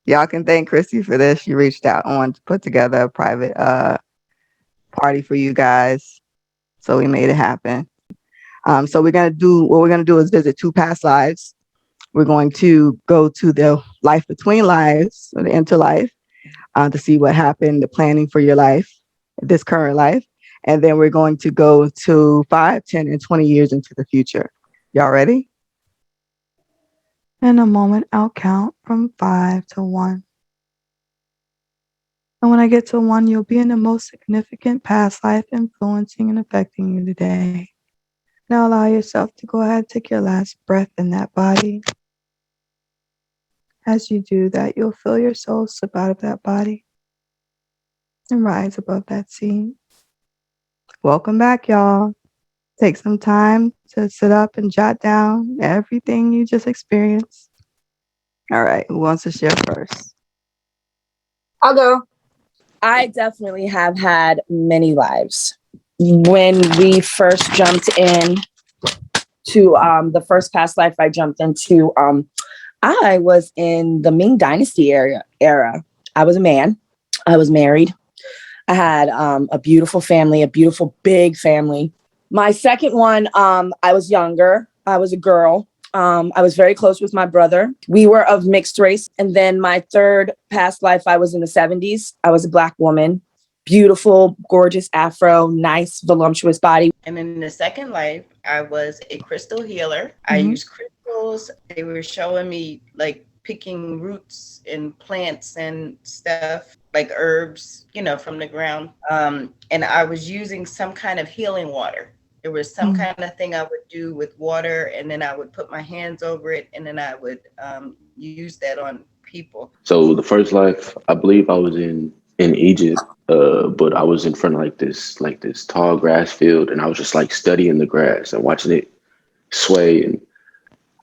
Y'all can thank Christy for this. She reached out and wanted to put together a private party for you guys. So we made it happen. So what we're gonna do is visit two past lives. We're going to go to the life between lives, or the interlife, to see what happened, the planning for your life, this current life. And then we're going to go to 5, 10, and 20 years into the future. Y'all ready? In a moment, I'll count from 5 to 1. And when I get to 1, you'll be in the most significant past life influencing and affecting you today. Now allow yourself to go ahead and take your last breath in that body. As you do that, you'll feel your soul slip out of that body and rise above that scene. Welcome back, y'all. Take some time to sit up and jot down everything you just experienced. All right, who wants to share first? I'll go. I definitely have had many lives. When we first jumped in to the first past life I jumped into, I was in the Ming Dynasty era. I was a man. I was married. I had a beautiful family, a beautiful big family. My second one, I was younger. I was a girl. I was very close with my brother. We were of mixed race. And then my third past life, I was in the 70s. I was a Black woman, beautiful, gorgeous afro, nice, voluptuous body. And in the second life, I was a crystal healer. I used crystals. They were showing me like picking roots and plants and stuff like herbs, from the ground. And I was using some kind of healing water. There was some kind of thing I would do with water, and then I would put my hands over it, and then I would use that on people. So the first life, I believe I was in Egypt, but I was in front of like this tall grass field, and I was just like studying the grass and watching it sway. And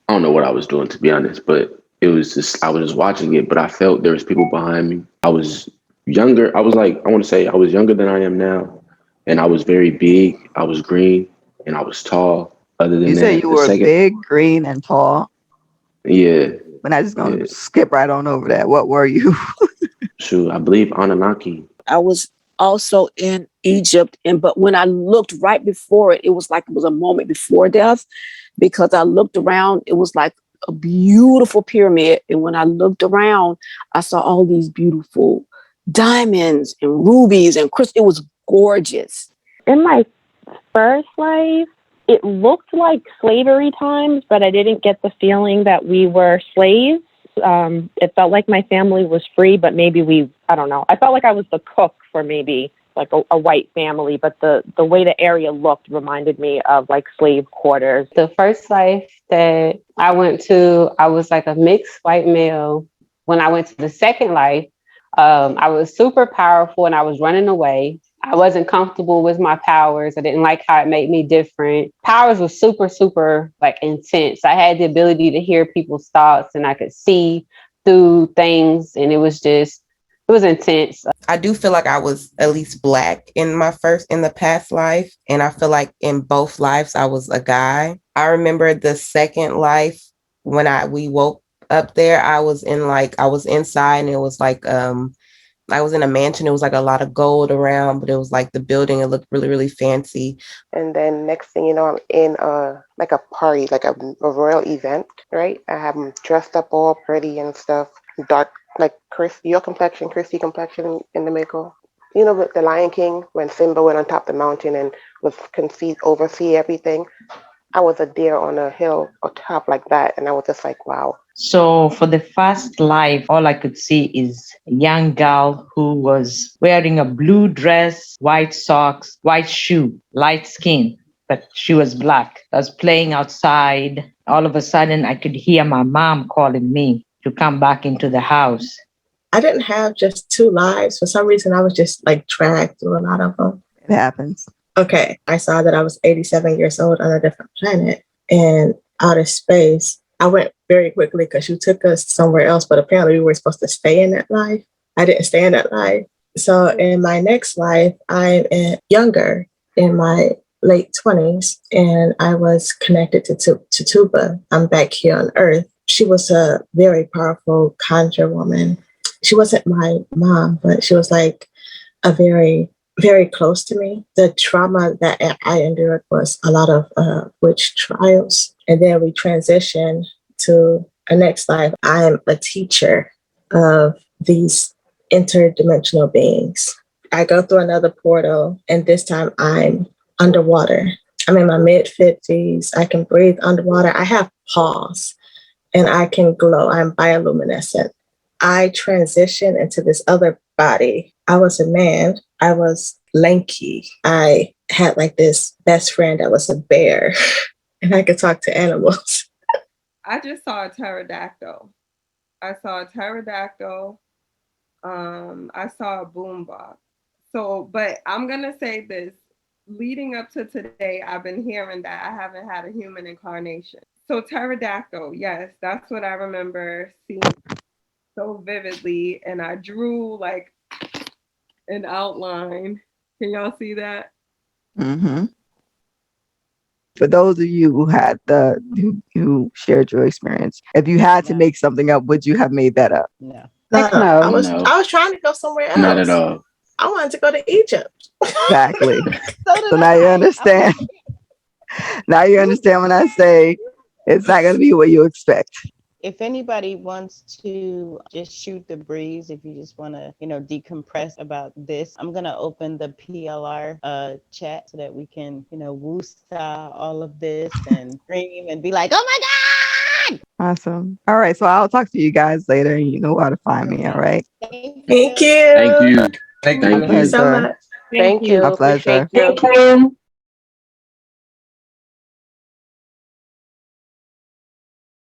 I don't know what I was doing, to be honest, but it was just, I was just watching it, but I felt there was people behind me. I was younger. I was like, I want to say I was younger than I am now, and I was very big. I was green and I was tall. Other than You said that, you the were second, big, green, and tall. yeah, But I'm just going yeah, to skip right on over that. What were you? shoot, I believe Anunnaki. I was also in Egypt, but when I looked right before it, it was like it was a moment before death, because I looked around, it was like a beautiful pyramid. And when I looked around, I saw all these beautiful diamonds and rubies and crystals. It was gorgeous. In my first life, it looked like slavery times, but I didn't get the feeling that we were slaves. It felt like my family was free, but maybe I don't know. I felt like I was the cook for maybe like a white family, but the way the area looked reminded me of like slave quarters. The first life that I went to, I was like a mixed white male. When I went to the second life, I was super powerful and I was running away. I wasn't comfortable with my powers. I didn't like how it made me different. Powers was super, super like intense. I had the ability to hear people's thoughts and I could see through things. And it was intense. I do feel like I was at least Black in the past life. And I feel like in both lives, I was a guy. I remember the second life when we woke up there, I was inside, and it was like, I was in a mansion. It was like a lot of gold around, but it was like the building, it looked really, really fancy. And then next thing you know, I'm in like a party, like a royal event, right? I have them dressed up all pretty and stuff, dark, like Christy complexion in the middle. With the Lion King, when Simba went on top of the mountain and oversee everything. I was a deer on a hill or top like that, and I was just like, wow. So for the first life, all I could see is a young girl who was wearing a blue dress, white socks, white shoe, light skin, but she was Black. I was playing outside. All of a sudden, I could hear my mom calling me to come back into the house. I didn't have just two lives. For some reason, I was just like dragged through a lot of them. It happens. Okay, I saw that I was 87 years old on a different planet and outer space. I went very quickly because you took us somewhere else, but apparently we were supposed to stay in that life. I didn't stay in that life. So in my next life, I'm younger, in my late 20s, and I was connected to Tuba. I'm back here on Earth. She was a very powerful conjure woman. she wasn't my mom, but she was like a very, very close to me. The trauma that I endured was a lot of witch trials. And then we transitioned to a next life. I'm a teacher of these interdimensional beings. I go through another portal, and this time I'm underwater. I'm in my mid 50s. I can breathe underwater. I have paws and I can glow. I'm bioluminescent. I transitioned into this other body. I was a man. I was lanky. I had like this best friend that was a bear, and I could talk to animals. I just saw a pterodactyl. I saw a pterodactyl. I saw a boombox. So, but I'm gonna say this. Leading up to today, I've been hearing that I haven't had a human incarnation. So pterodactyl, yes, that's what I remember seeing so vividly, and I drew like an outline. Can y'all see that? Mm-hmm. For those of you who had who shared your experience, if you had to make something up, would you have made that up? No. Heck no. I was trying to go somewhere else. Not at all. I wanted to go to Egypt. Exactly. So So now you understand. Now you understand when I say it's not going to be what you expect. If anybody wants to just shoot the breeze, if you just want to, decompress about this, I'm going to open the PLR chat so that we can, woo-saw all of this and scream and be like, oh my God! Awesome. All right. So I'll talk to you guys later. You know how to find me. All right. Thank Thank you. you. Thank My you so pleasure. much. Thank you. My pleasure. Appreciate you.